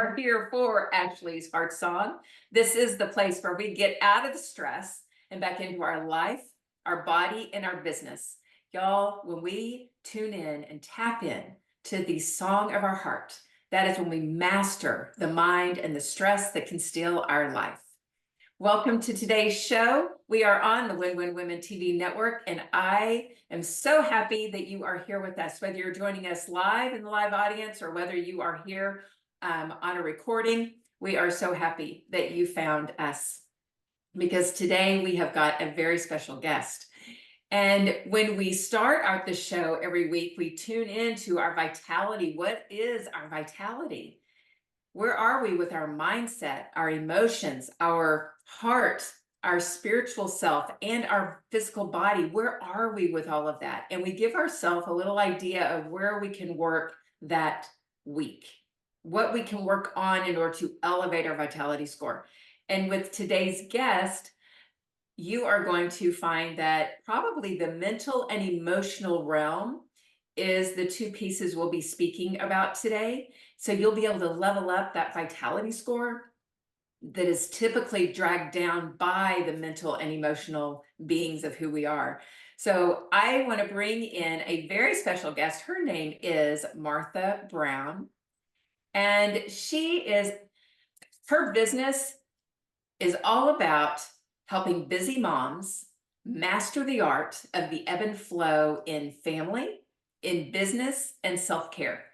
are here for Ashley's Heart Song. This is the place where we get out of the stress and back into our life, our body, and our business. Y'all, when we tune in and tap in to the song of our heart, that is when we master the mind and the stress that can steal our life. Welcome to today's show. We are on the Win Win Women TV network, and I am so happy that you are here with us, whether you're joining us live in the live audience or whether you are here on a recording. We are so happy that you found us because today we have got a very special guest. And when we start out the show every week, we tune into our vitality. What is our vitality? Where are we with our mindset, our emotions, our heart, our spiritual self, and our physical body? Where are we with all of that? And we give ourselves a little idea of where we can work that week, what we can work on in order to elevate our vitality score. And with today's guest, you are going to find that probably the mental and emotional realm is the two pieces we'll be speaking about today. So you'll be able to level up that vitality score that is typically dragged down by the mental and emotional beings of who we are. So I want to bring in a very special guest. Her name is Martha Brown, and her business is all about helping busy moms master the art of the ebb and flow in family, in business, and self-care.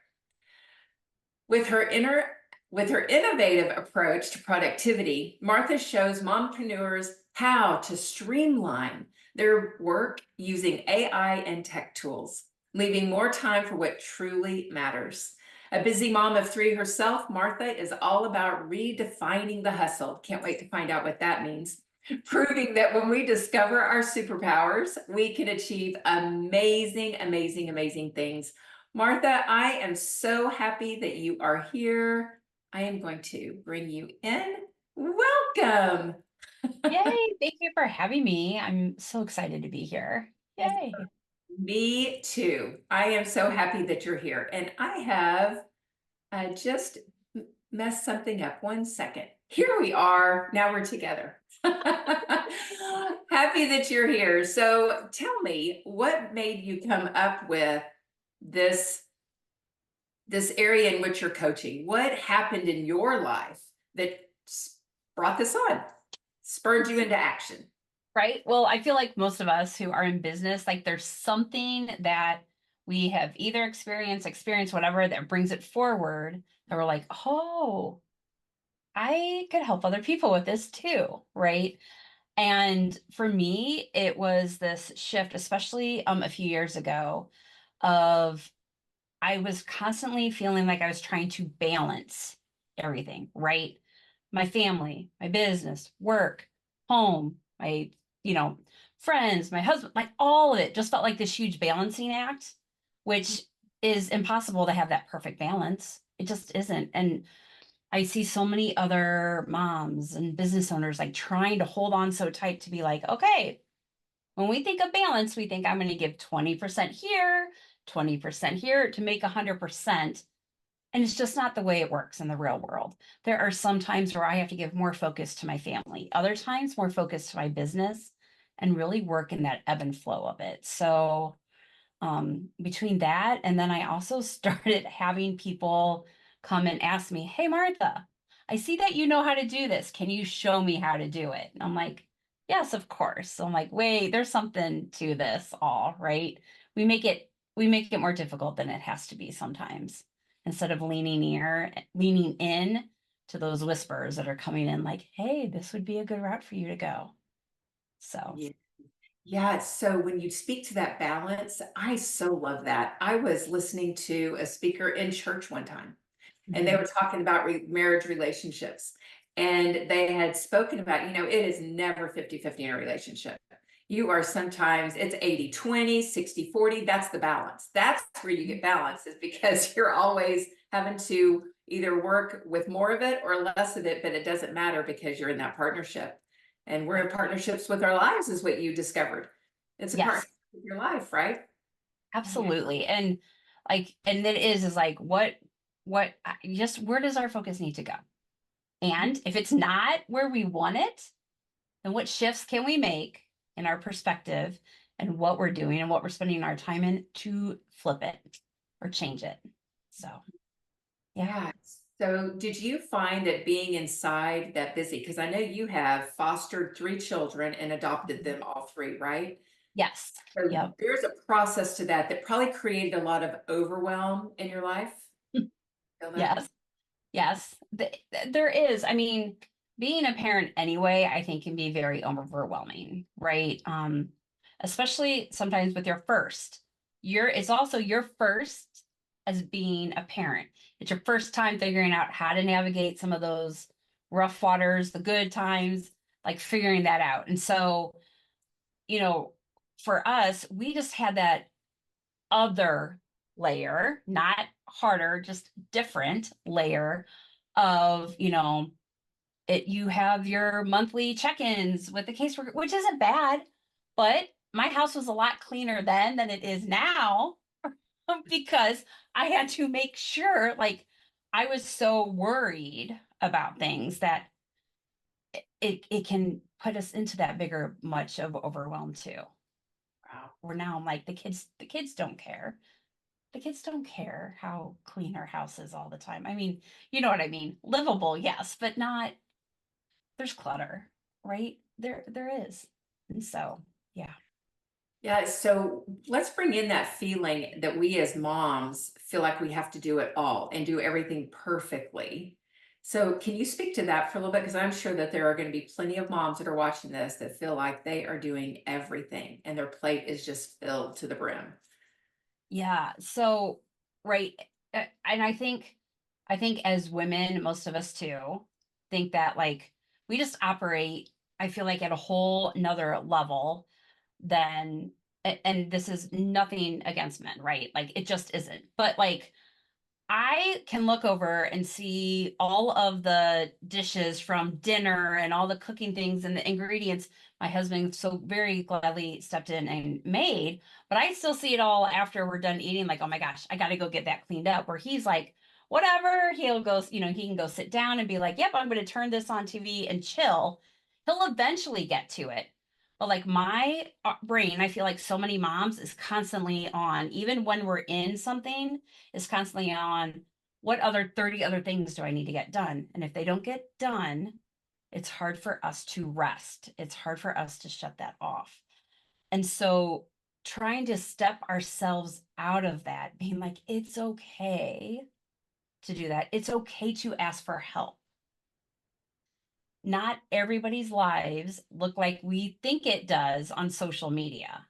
With her innovative approach to productivity, Martha shows mompreneurs how to streamline their work using AI and tech tools, leaving more time for what truly matters. A busy mom of three herself, Martha is all about redefining the hustle. Can't wait to find out what that means. Proving that when we discover our superpowers, we can achieve amazing, amazing, amazing things. Martha, I am so happy that you are here. I am going to bring you in. Welcome. Yay, thank you for having me. I'm so excited to be here. Yay. Me too. I am so happy that you're here. And I have just messed something up. 1 second. Here we are. Now we're together. Happy that you're here. So tell me, what made you come up with this area in which you're coaching? What happened in your life that brought this on, spurred you into action? Right? Well, I feel like most of us who are in business, like there's something that we have either experienced whatever that brings it forward that we're like, oh, I could help other people with this too, right? And for me, it was this shift, especially a few years ago, of I was constantly feeling like I was trying to balance everything, right? My family, my business, work, home, my, you know, friends, my husband, like all of it just felt like this huge balancing act, which is impossible to have that perfect balance. It just isn't. And I see so many other moms and business owners like trying to hold on so tight to be like, okay, when we think of balance, we think I'm going to give 20% here, 20% here to make 100%. And it's just not the way it works in the real world. There are some times where I have to give more focus to my family, other times more focus to my business, and really work in that ebb and flow of it. So between that, and then I also started having people come and ask me, hey, Martha, I see that you know how to do this. Can you show me how to do it? And I'm like, yes, of course. So I'm like, wait, there's something to this all, right? We make it more difficult than it has to be sometimes. Instead of leaning in to those whispers that are coming in like, hey, this would be a good route for you to go. So Yeah. Yeah, so when you speak to that balance, I so love that. I was listening to a speaker in church one time, and they mhm. were talking about marriage relationships. And they had spoken about, it is never 50-50 in a relationship. You are sometimes, it's 80-20, 60-40. That's the balance. That's where you get balance, is because you're always having to either work with more of it or less of it, but it doesn't matter because you're in that partnership. And we're in partnerships with our lives, is what you discovered. It's a Yes. partnership with your life, right? Yeah. Absolutely. And like, and it is like, what just where does our focus need to go? And if it's not where we want it, then what shifts can we make in our perspective and what we're doing and what we're spending our time in to flip it or change it? So, yeah. Yeah. So did you find that being inside that busy, because I know you have fostered 3 children and adopted them all 3, right? Yes. So Yep. there's a process to that that probably created a lot of overwhelm in your life. Feel that? Yes. Yes. There is. I mean, being a parent anyway, I think can be very overwhelming, right? Especially sometimes with your first. It's also your first as being a parent. It's your first time figuring out how to navigate some of those rough waters, the good times, like figuring that out. And so, you know, for us, we just had that other layer, not harder, just different layer of, you have your monthly check-ins with the caseworker, which isn't bad, but my house was a lot cleaner then than it is now because I had to make sure, like, I was so worried about things that it can put us into that bigger much of overwhelm too. Wow. Where now I'm like, the kids don't care. The kids don't care how clean our house is all the time. I mean, you know what I mean? Livable, yes, but not, there's clutter, right? There is. And so, yeah. Yeah, so let's bring in that feeling that we as moms feel like we have to do it all and do everything perfectly. So, can you speak to that for a little bit? Because I'm sure that there are going to be plenty of moms that are watching this that feel like they are doing everything and their plate is just filled to the brim. Yeah. So, right. And I think as women, most of us too, think that like we just operate, I feel like at a whole nother level than, and this is nothing against men, right? Like it just isn't. But like I can look over and see all of the dishes from dinner and all the cooking things and the ingredients my husband so very gladly stepped in and made, but I still see it all after we're done eating, like, oh my gosh, I got to go get that cleaned up. Where he's like, whatever, he'll go, he can go sit down and be like, yep, I'm going to turn this on TV and chill. He'll eventually get to it. But like my brain, I feel like so many moms is constantly on, even when we're in something is constantly on what other 30 other things do I need to get done? And if they don't get done, it's hard for us to rest. It's hard for us to shut that off. And so trying to step ourselves out of that, being like, it's okay to do that. It's okay to ask for help. Not everybody's lives look like we think it does on social media.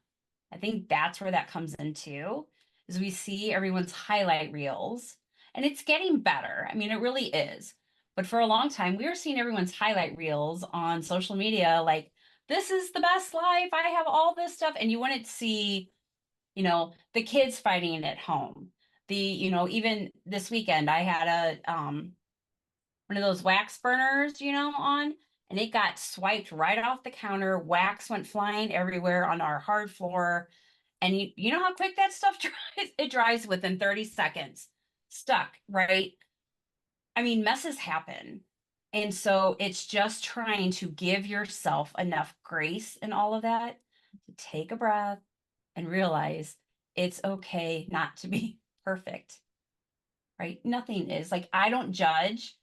I think that's where that comes into is we see everyone's highlight reels and it's getting better. I mean, it really is. But for a long time, we were seeing everyone's highlight reels on social media like, this is the best life. I have all this stuff. And you wouldn't see, the kids fighting at home. Even this weekend, I had one of those wax burners, on, and it got swiped right off the counter. Wax went flying everywhere on our hard floor. And you know how quick that stuff dries? It dries within 30 seconds. Stuck, right? I mean, messes happen. And so it's just trying to give yourself enough grace in all of that to take a breath and realize it's okay not to be perfect, right? Nothing is. Like, I don't judge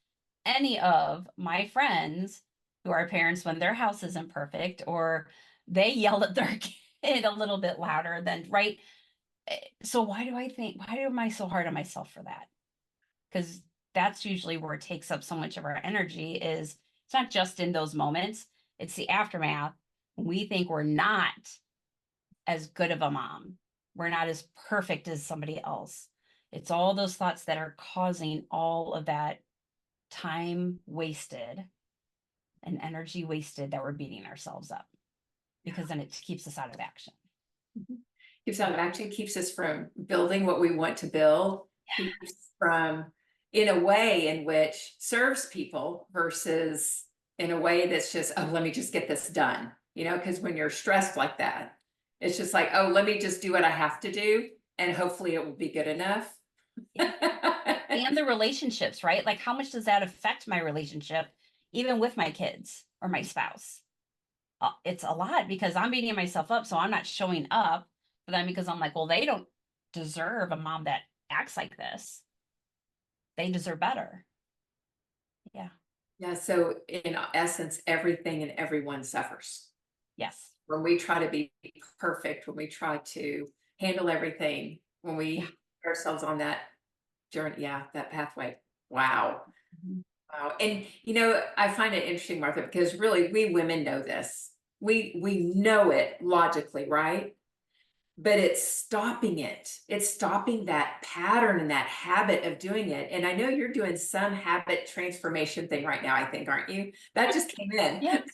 any of my friends who are parents when their house isn't perfect or they yell at their kid a little bit louder than, right? So why am I so hard on myself for that? Because that's usually where it takes up so much of our energy is it's not just in those moments, it's the aftermath. We think we're not as good of a mom. We're not as perfect as somebody else. It's all those thoughts that are causing all of that time wasted and energy wasted that we're beating ourselves up because then it keeps us out of action. Keeps out of action, keeps us from building what we want to build, keeps from in a way in which serves people versus in a way that's just, oh, let me just get this done. Because when you're stressed like that, it's just like, oh, let me just do what I have to do and hopefully it will be good enough. And the relationships, right? Like, how much does that affect my relationship, even with my kids or my spouse? It's a lot because I'm beating myself up. So I'm not showing up for them because I'm like, well, they don't deserve a mom that acts like this. They deserve better. Yeah. Yeah, so in essence, everything and everyone suffers. Yes. When we try to be perfect, when we try to handle everything, when Yeah. we put ourselves on that journey, yeah, that pathway. Wow. Mhm. Wow. And I find it interesting, Martha, because really we women know this. We know it logically, right? But it's stopping it. It's stopping that pattern and that habit of doing it. And I know you're doing some habit transformation thing right now, I think, aren't you? That just came in. Yes.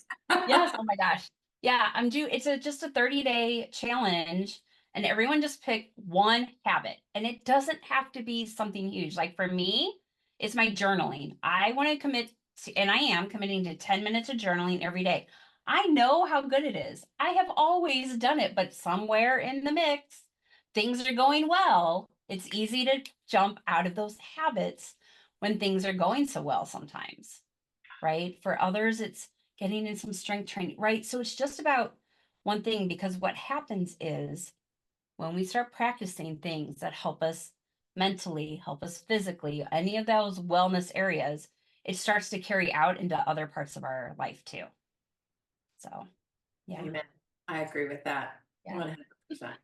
Yes. Oh my gosh. Yeah. It's just a 30-day challenge and everyone just pick one habit and it doesn't have to be something huge. Like for me, it's my journaling. I want to commit to, and I am committing to 10 minutes of journaling every day. I know how good it is. I have always done it, but somewhere in the mix, things are going well. It's easy to jump out of those habits when things are going so well sometimes, right? For others, it's getting in some strength training, right? So it's just about one thing because what happens is when we start practicing things that help us mentally, help us physically, any of those wellness areas, it starts to carry out into other parts of our life too. So, yeah, Amen. I agree with that yeah. 100%.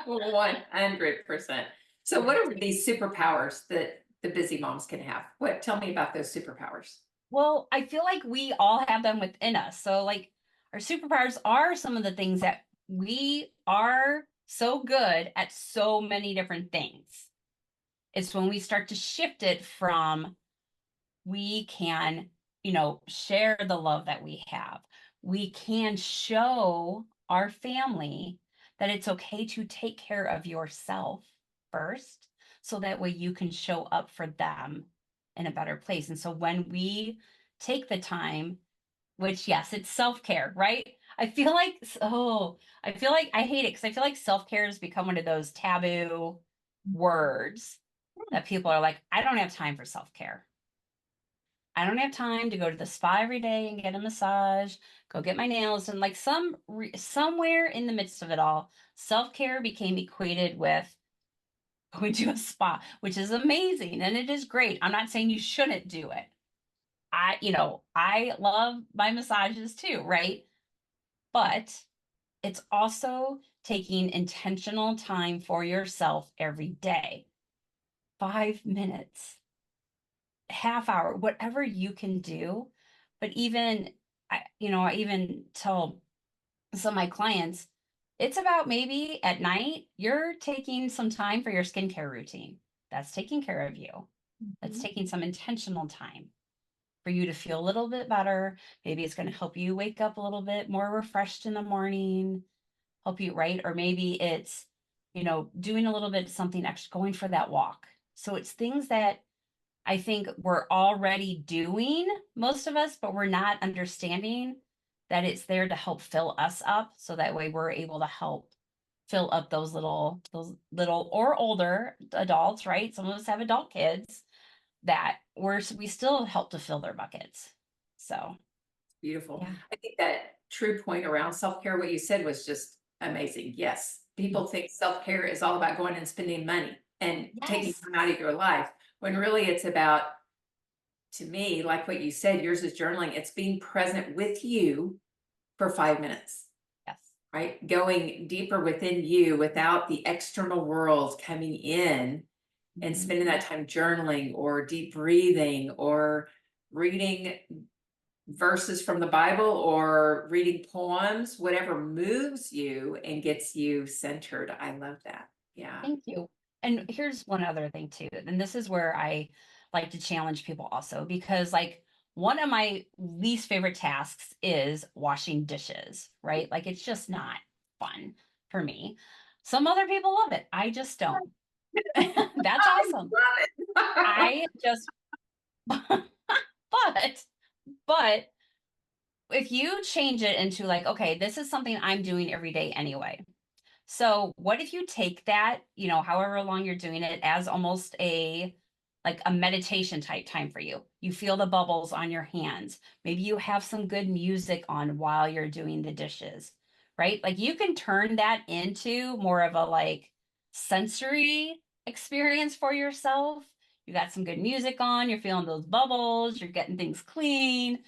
100%. So what are these superpowers that the busy moms can have? Tell me about those superpowers. Well, I feel like we all have them within us. So, like, our superpowers are some of the things that we are so good at so many different things. It's when we start to shift it from we can, share the love that we have. We can show our family that it's okay to take care of yourself first, so that way you can show up for them in a better place. And so when we take the time, which, yes, it's self care, right? I feel like I hate it because I feel like self care has become one of those taboo words that people are like, I don't have time for self care. I don't have time to go to the spa every day and get a massage, go get my nails, and like somewhere in the midst of it all, self-care became equated with going to a spa, which is amazing and it is great. I'm not saying you shouldn't do it. I love my massages too, right? But it's also taking intentional time for yourself every day. 5 minutes, half hour, whatever you can do. But even, I even tell some of my clients, it's about maybe at night, you're taking some time for your skincare routine. That's taking care of you. That's Mhm. taking some intentional time for you to feel a little bit better. Maybe it's going to help you wake up a little bit more refreshed in the morning, help you, right? Or maybe it's, doing a little bit something extra, going for that walk. So it's things that I think we're already doing, most of us, but we're not understanding that it's there to help fill us up. So that way we're able to help fill up those little or older adults, right? Some of us have adult kids that we still help to fill their buckets. So, Beautiful. yeah. I think that true point around self-care, what you said was just amazing. Yes. People think self-care is all about going and spending money and taking Yes. time out of your life, when really it's about, to me, like what you said, yours is journaling. It's being present with you for 5 minutes, Yes. right? Going deeper within you without the external world coming in, and Mhm. spending that time journaling or deep breathing or reading verses from the Bible or reading poems, whatever moves you and gets you centered. I love that. Yeah. Thank you. And here's one other thing too, and this is where I like to challenge people also, because like one of my least favorite tasks is washing dishes, right? Like it's just not fun for me. Some other people love it. I just don't. That's I awesome. love it. I just but but if you change it into like, okay, this is something I'm doing every day anyway. So what if you take that, however long you're doing it as almost like a meditation type time for you. You feel the bubbles on your hands. Maybe you have some good music on while you're doing the dishes, right? Like you can turn that into more of a like sensory experience for yourself. You got some good music on, you're feeling those bubbles, you're getting things clean.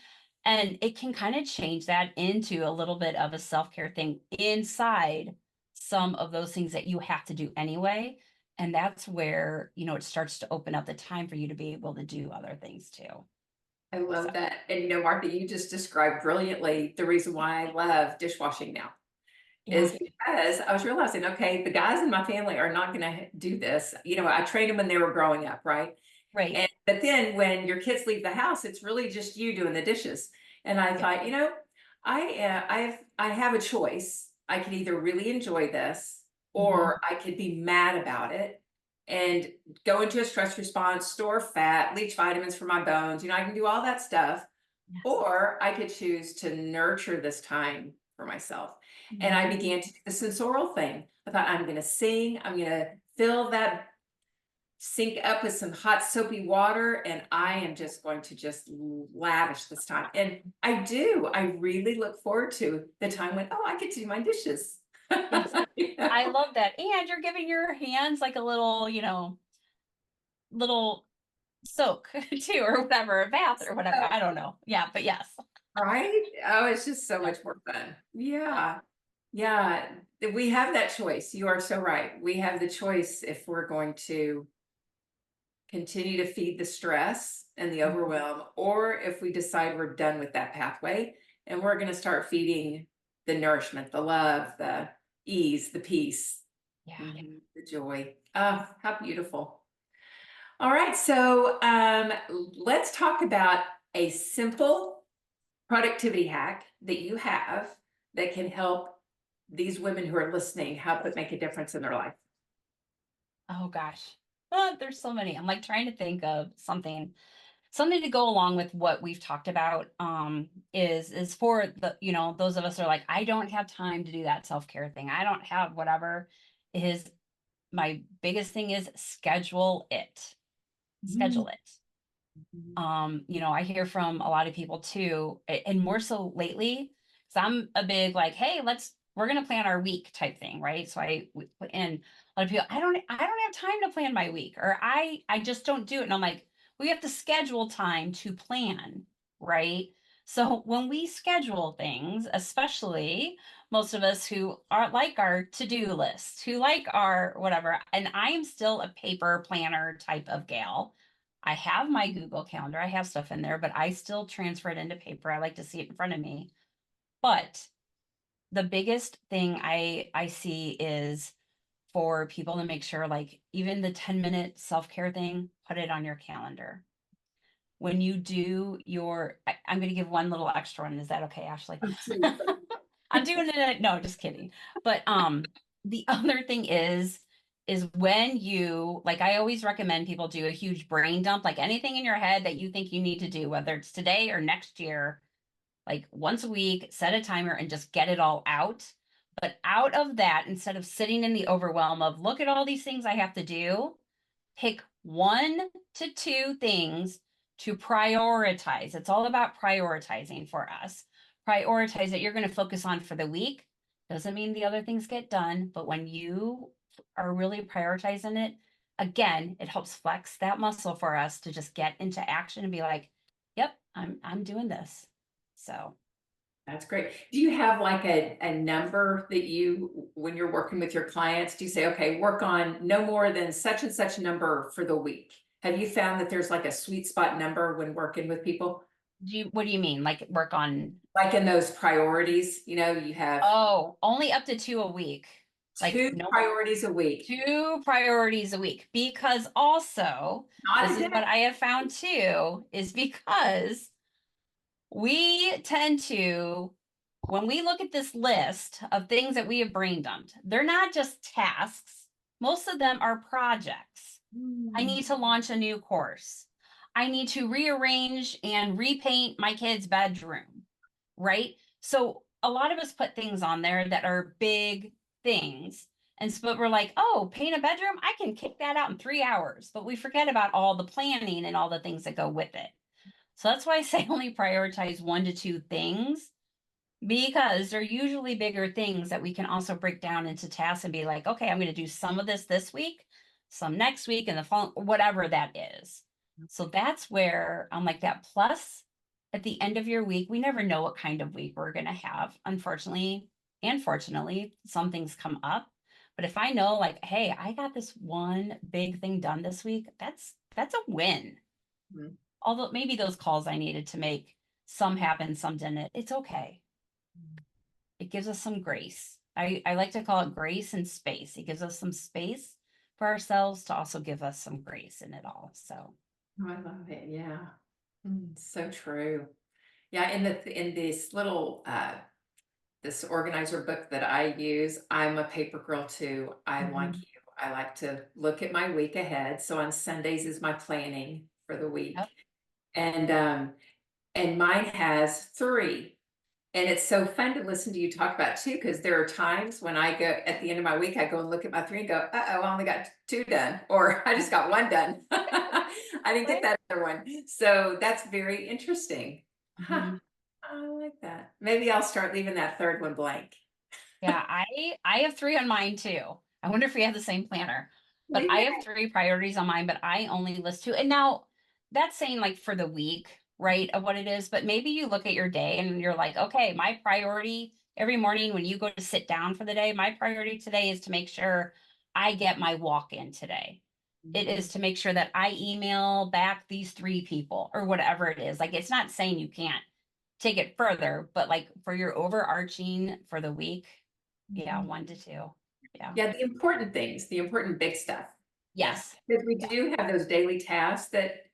And it can kind of change that into a little bit of a self care thing inside some of those things that you have to do anyway. And that's where, it starts to open up the time for you to be able to do other things too. I So, love that. And Martha, you just described brilliantly the reason why I love dishwashing now yeah, is because I was realizing, okay, the guys in my family are not going to do this. I trained them when they were growing up, right? right. But then when your kids leave the house, it's really just you doing the dishes. And I Yep. thought, I have a choice. I could either really enjoy this Mhm. or I could be mad about it and go into a stress response, store fat, leach vitamins for my bones. I can do all that stuff. Yes. Or I could choose to nurture this time for myself. And I Mhm. began to do the sensorial thing. I thought, I'm going to sing, I'm going to fill that sink up with some hot soapy water, and I am just going to just lavish this time. And I really look forward to the time when, oh, I get to do my dishes. Yes. I love that. And you're giving your hands like a little, little soak too, or whatever, a bath or whatever. So, I don't know. Yeah, but yes. right? Oh, it's just so Yeah. much more fun. Yeah. Yeah. We have that choice. You are so right. We have the choice if we're going to continue to feed the stress and the Mhm. overwhelm, or if we decide we're done with that pathway and we're going to start feeding the nourishment, the love, the ease, the peace, Yeah. the joy. Oh, how beautiful. All right. So let's talk about a simple productivity hack that you have that can help these women who are listening help it make a difference in their life. Oh gosh. There's so many. I'm like trying to think of something to go along with what we've talked about is for the those of us who are like I don't have time to do that self-care thing. I don't have whatever is my biggest thing is schedule it. Schedule it. I hear from a lot of people too, and more so lately, because I'm a big like, hey, we're gonna plan our week type thing, right? So we put in a lot of people, I don't have time to plan my week, or I just don't do it. And I'm like, we have to schedule time to plan, right? So when we schedule things, especially most of us who are like our to-do list, who like our whatever, and I am still a paper planner type of gal. I have my Google Calendar, I have stuff in there, but I still transfer it into paper. I like to see it in front of me. But the biggest thing I see is for people to make sure like even the 10-minute self-care thing, put it on your calendar. When you do I'm going to give one little extra one. Is that okay, Ashley? I'm doing it. No, just kidding. But the other thing is when you like I always recommend people do a huge brain dump, like anything in your head that you think you need to do, whether it's today or next year, like once a week, set a timer and just get it all out. But out of that, instead of sitting in the overwhelm of look at all these things I have to do, pick 1 to 2 things to prioritize. It's all about prioritizing for us. Prioritize that you're going to focus on for the week. Doesn't mean the other things get done, but when you are really prioritizing it, again, it helps flex that muscle for us to just get into action and be like, "Yep, I'm doing this." So, That's great. Do you have like a number that when you're working with your clients, do you say, okay, work on no more than such and such number for the week? Have you found that there's like a sweet spot number when working with people? what do you mean? Like work on Like in those priorities, you have only up to 2 a week. Like two no priorities a week, 2 priorities a week because also not this a is what day. I have found too is because we tend to when we look at this list of things that we have brain dumped, they're not just tasks. Most of them are projects. I Hmm. need to launch a new course. I need to rearrange and repaint my kid's bedroom, right? So a lot of us put things on there that are big things. And so but we're like, oh, paint a bedroom, I can kick that out in 3 hours. But we forget about all the planning and all the things that go with it. So that's why I say only prioritize 1 to 2 things, because they're usually bigger things that we can also break down into tasks and be like, okay, I'm going to do some of this week, some next week, and the following, whatever that is. So that's where I'm like that. Plus, at the end of your week, we never know what kind of week we're going to have. Unfortunately, and fortunately, some things come up. But if I know, like, hey, I got this one big thing done this week, that's a win. Mhm. Although maybe those calls I needed to make, some happened, some didn't. It's okay. It gives us some grace. I like to call it grace and space. It gives us some space for ourselves to also give us some grace in it all. So, Oh, I love it. Yeah. So true. Yeah, in this little this organizer book that I use, I'm a paper girl too. I like mhm. you. I like to look at my week ahead. So on Sundays is my planning for the week. Yep. And mine has three. And it's so fun to listen to you talk about too, because there are times when I go at the end of my week, I go and look at my three and go, uh-oh, I only got two done, or I just got one done. I didn't get Right. that other one. So that's very interesting. Huh. Mhm. I like that. Maybe I'll start leaving that third one blank. Yeah, I have three on mine too. I wonder if we have the same planner. But We I may. have three priorities on mine, but I only list two. And now that's saying like for the week, right, of what it is. But maybe you look at your day and you're like, okay, my priority every morning when you go to sit down for the day, my priority today is to make sure I get my walk in today. It Mhm. is to make sure that I email back these 3 people or whatever it is. Like it's not saying you can't take it further, but like for your overarching for the week, yeah, Mhm. 1 to 2. Yeah. Yeah, the important things, the important big stuff. Yeah, Yes. because we Yeah, do have those daily tasks that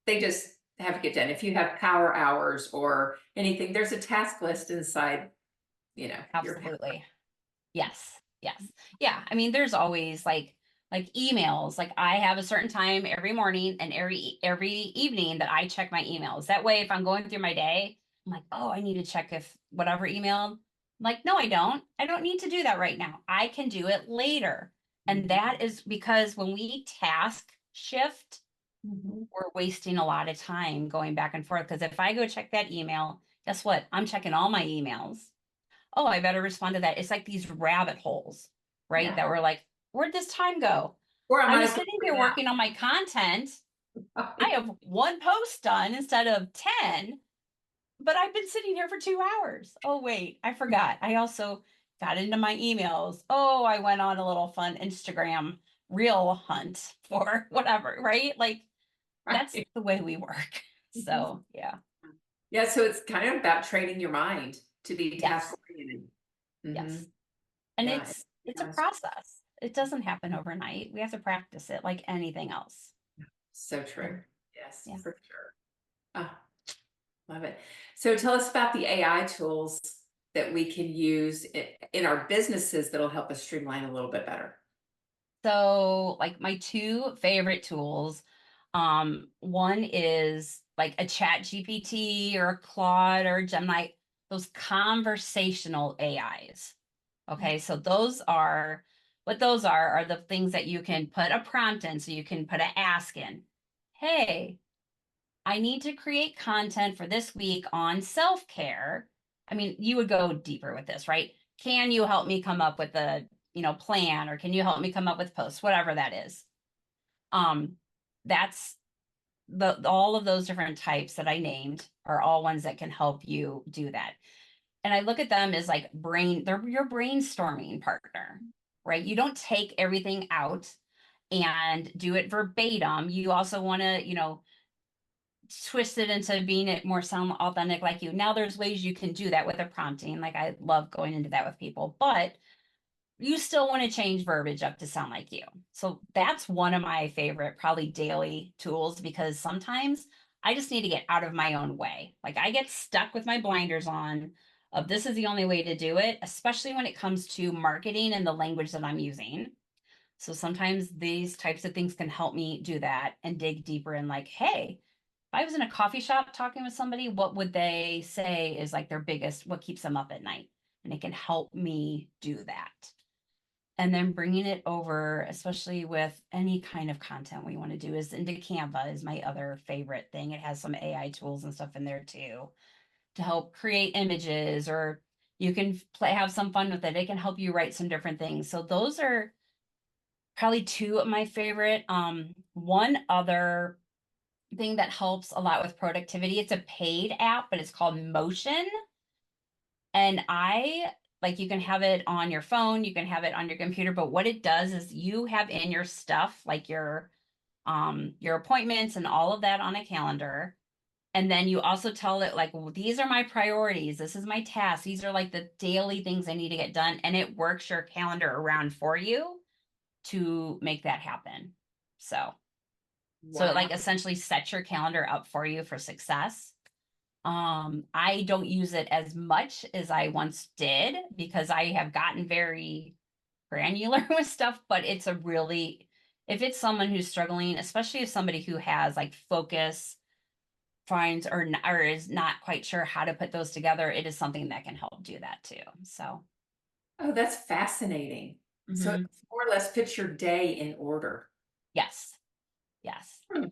they just have to get done. If you have power hours or anything, there's a task list inside, your power. absolutely. Yes. Yes. Yeah. I mean, there's always like emails. Like I have a certain time every morning and every evening that I check my emails. That way, if I'm going through my day, I'm like, oh, I need to check if whatever emailed. I'm like, no, I don't. I don't need to do that right now. I can do it later. And Mhm. that is because when we task shift, Mhm. we're wasting a lot of time going back and forth. Because if I go check that email, guess what? I'm checking all my emails. Oh, I better respond to that. It's like these rabbit holes, right? Yeah. That we're like, where'd this time go? Or I I might was as well sitting do here working on my content. it I now. have one post done instead of 10, but I've been sitting here for 2 hours. Oh, wait, I forgot. I also got into my emails. Oh, I went on a little fun Instagram reel hunt for whatever, right? Like that's Right. the way we work. Mhm. So, yeah. Yeah, so it's kind of about training your mind to be task Yes. oriented. Yes. Mhm. And Yeah, it it's a does. process. It doesn't happen overnight. We have to practice it like anything else. So Yeah. true. Yes, Yeah. for sure. Ah, love it. So tell us about the AI tools that we can use in our businesses that'll help us streamline a little bit better. So like my two favorite tools, one is like a chat GPT or a Claude or a Gemini, those conversational AIs. Okay, so those are what those are the things that you can put a prompt in. So you can put an ask in. Hey, I need to create content for this week on self-care. I mean, you would go deeper with this, right? Can you help me come up with a, plan, or can you help me come up with posts, whatever that is. Um, that's the all of those different types that I named are all ones that can help you do that. And I look at them as like they're your brainstorming partner, right? You don't take everything out and do it verbatim. You also want to, twist it into being it more sound authentic like you. Now there's ways you can do that with a prompting. Like I love going into that with people, but you still want to change verbiage up to sound like you. So that's one of my favorite, probably daily tools because sometimes I just need to get out of my own way. Like I get stuck with my blinders on of this is the only way to do it, especially when it comes to marketing and the language that I'm using. So sometimes these types of things can help me do that and dig deeper in like, hey, if I was in a coffee shop talking with somebody, what would they say is like their biggest, what keeps them up at night? And it can help me do that. and then bringing it over, especially with any kind of content we want to do, is into Canva is my other favorite thing. It has some AI tools and stuff in there too to help create images, or you can have some fun with it. It can help you write some different things. So those are probably two of my favorite. One other thing that helps a lot with productivity, it's a paid app, but it's called Motion. And I like, you can have it on your phone, you can have it on your computer, but what it does is you have in your stuff, like your appointments and all of that on a calendar. And then you also tell it like, well, these are my priorities. This is my task. These are like the daily things I need to get done. And it works your calendar around for you to make that happen. So it Wow. like essentially sets your calendar up for you for success. I don't use it as much as I once did because I have gotten very granular with stuff, but it's a really, if it's someone who's struggling, especially if somebody who has like focus finds or is not quite sure how to put those together, it is something that can help do that too. So, Oh, that's fascinating. So it mhm. more or less puts your day in order. Yes, yes. Hmm.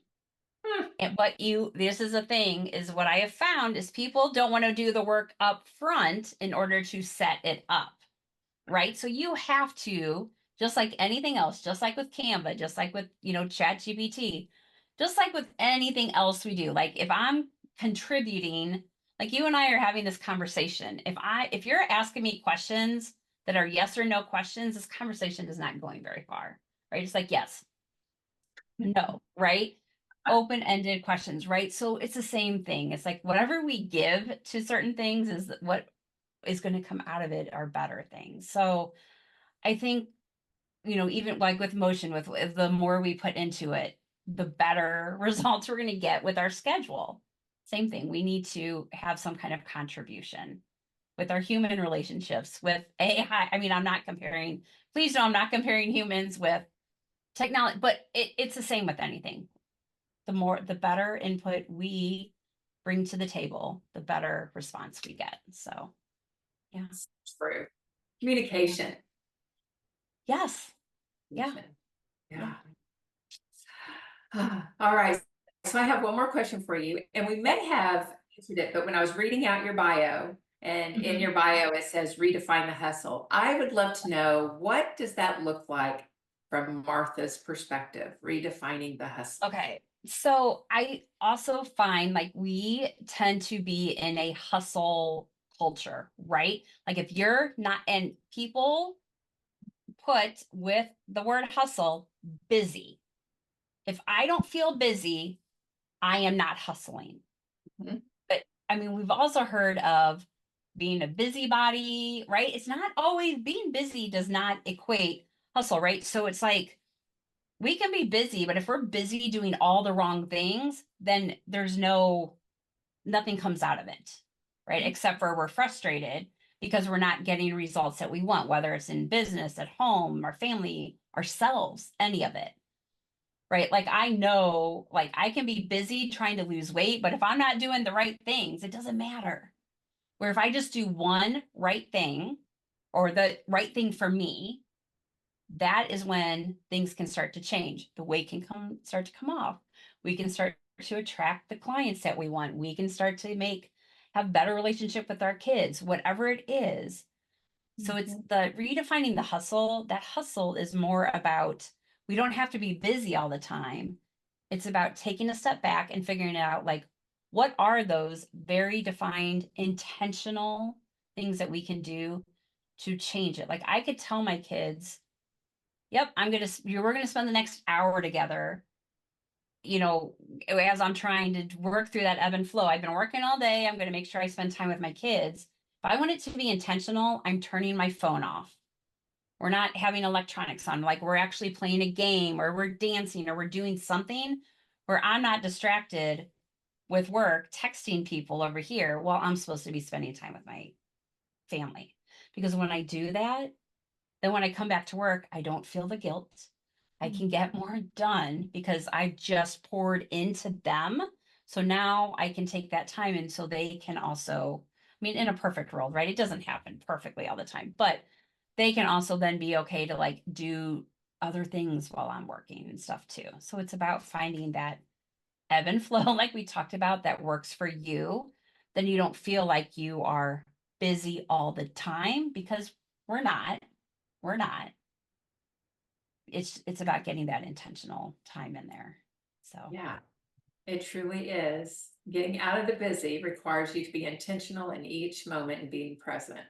Hmm. And but this is a thing, is what I have found is people don't want to do the work up front in order to set it up, right? So you have to, just like anything else, just like with Canva, just like with, Chat GPT, just like with anything else we do. Like if I'm contributing, like you and I are having this conversation, if you're asking me questions that are yes or no questions, this conversation is not going very far, right? It's like yes, no, right? Open-ended questions, right? So it's the same thing. It's like whatever we give to certain things is what is going to come out of it are better things. So I think, even like with motion, with the more we put into it, the better results we're going to get with our schedule. Same thing. We need to have some kind of contribution with our human relationships with AI. I mean, I'm not comparing, please know I'm not comparing humans with technology, but it's the same with anything. The better input we bring to the table, the better response we get. So, yeah. It's true. Yeah. Communication. Yes. Yeah. Yeah. Yeah. All right. So I have one more question for you, and we Yep. may have answered it, but when I was reading out your bio, and in Mhm. your bio it says redefine the hustle, I would love to know, what does that look like from Martha's perspective, redefining the hustle? Okay. So I also find like we tend to be in a hustle culture, right? Like if you're not, and people put with the word hustle, busy. If I don't feel busy, I am not hustling. Mhm. But I mean, we've also heard of being a busybody, right? It's not always, being busy does not equate hustle, right? So it's like we can be busy, but if we're busy doing all the wrong things, then nothing comes out of it, right? Except for we're frustrated because we're not getting results that we want, whether it's in business, at home, our family, ourselves, any of it, right? Like I know, like I can be busy trying to lose weight, but if I'm not doing the right things, it doesn't matter. Where if I just do one right thing or the right thing for me, that is when things can start to change. The weight can start to come off. We can start to attract the clients that we want. We can start to have better relationship with our kids, whatever it is. So it's Mhm. the redefining the hustle. That hustle is more about, we don't have to be busy all the time. It's about taking a step back and figuring out like, what are those very defined, intentional things that we can do to change it? Like I could tell my kids, yep, we're gonna spend the next hour together, you know, as I'm trying to work through that ebb and flow. I've been working all day. I'm gonna make sure I spend time with my kids. If I want it to be intentional, I'm turning my phone off. We're not having electronics on, like we're actually playing a game or we're dancing or we're doing something where I'm not distracted with work, texting people over here while I'm supposed to be spending time with my family. Because when I do that, then when I come back to work, I don't feel the guilt. I can get more done because I just poured into them. So now I can take that time and so they can also, I mean, in a perfect world, right? It doesn't happen perfectly all the time, but they can also then be okay to like do other things while I'm working and stuff too. So it's about finding that ebb and flow, like we talked about, that works for you. Then you don't feel like you are busy all the time because we're not. We're not. It's about getting that intentional time in there. So Yeah, it truly is. Getting out of the busy requires you to be intentional in each moment and being present.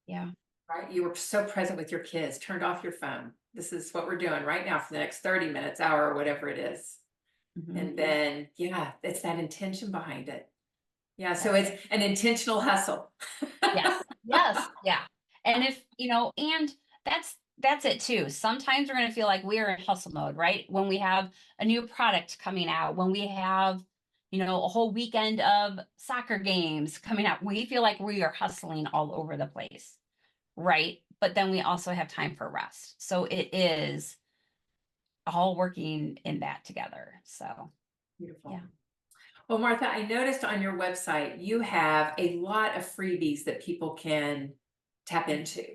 yeah. Right? You were so present with your kids, turned off your phone. This is what we're doing right now for the next 30 minutes, hour, or whatever it is. Mhm. And then, yeah, it's that intention behind it. Yeah, so That's it's it. an intentional hustle. Yes. Yes. Yeah. And if, and that's it too. Sometimes we're going to feel like we are in hustle mode, right? When we have a new product coming out, when we have, a whole weekend of soccer games coming out, we feel like we are hustling all over the place, right? But then we also have time for rest. So it is all working in that together. So, Beautiful. yeah. Well, Martha, I noticed on your website you have a lot of freebies that people can tap into.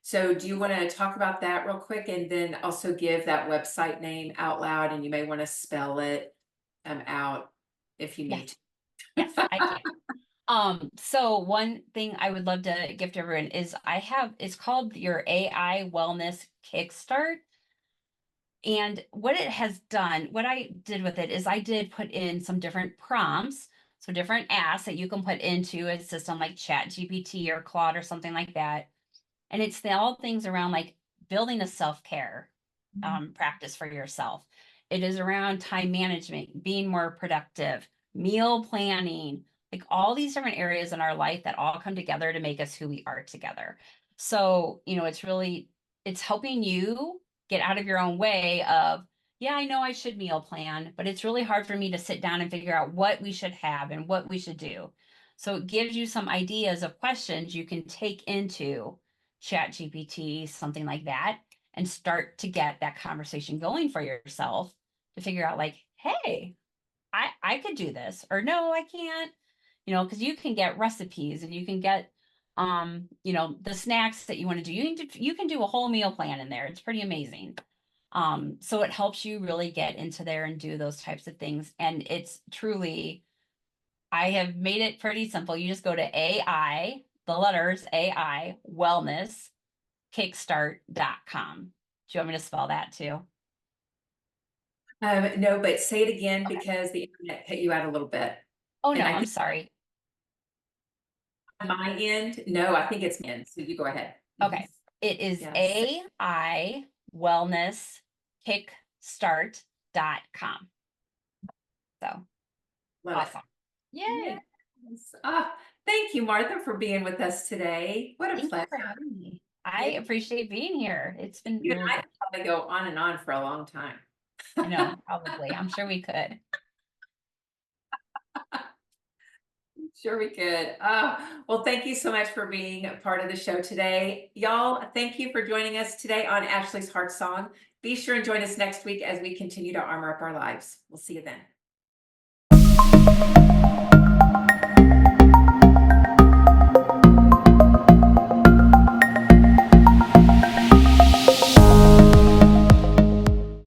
So do you want to talk about that real quick and then also give that website name out loud, and you may want to spell it out if you Yes. need Yes, to. I can. So one thing I would love to give to everyone is it's called your AI Wellness Kickstart. And what it has done, what I did with it is I did put in some different prompts, so different asks that you can put into a system like Chat GPT or Claude or something like that. And it's all things around like building a self-care practice for yourself. It is around time management, being more productive, meal planning, like all these different areas in our life that all come together to make us who we are together. So, it's helping you get out of your own way of, yeah, I know I should meal plan, but it's really hard for me to sit down and figure out what we should have and what we should do. So it gives you some ideas of questions you can take into Chat GPT, something like that, and start to get that conversation going for yourself to figure out like, hey, I could do this, or no, I can't, because you can get recipes and you can get the snacks that you want to do. You can do a whole meal plan in there. It's pretty amazing. So it helps you really get into there and do those types of things. And it's truly, I have made it pretty simple. You just go to AI, the letters AI wellness kickstart.com. Do you want me to spell that too? No, but say it again Okay. because the internet cut you out a little bit. Oh And no, I I'm think sorry. on my end, no, I think it's in. So you go ahead. Okay. It is Yes. AI wellness kickstart.com. So Love it. awesome. Yes. Yay. Thank you, Martha, for being with us today. What a Thank you pleasure. for having me. I Yeah, appreciate being here. It's been you and really I good. could probably go on and on for a long time. I know, probably. I'm sure we could. Sure we could. Well, thank you so much for being a part of the show today. Y'all, thank you for joining us today on Ashley's Heart Song. Be sure and join us next week as we continue to armor up our lives. We'll see you then.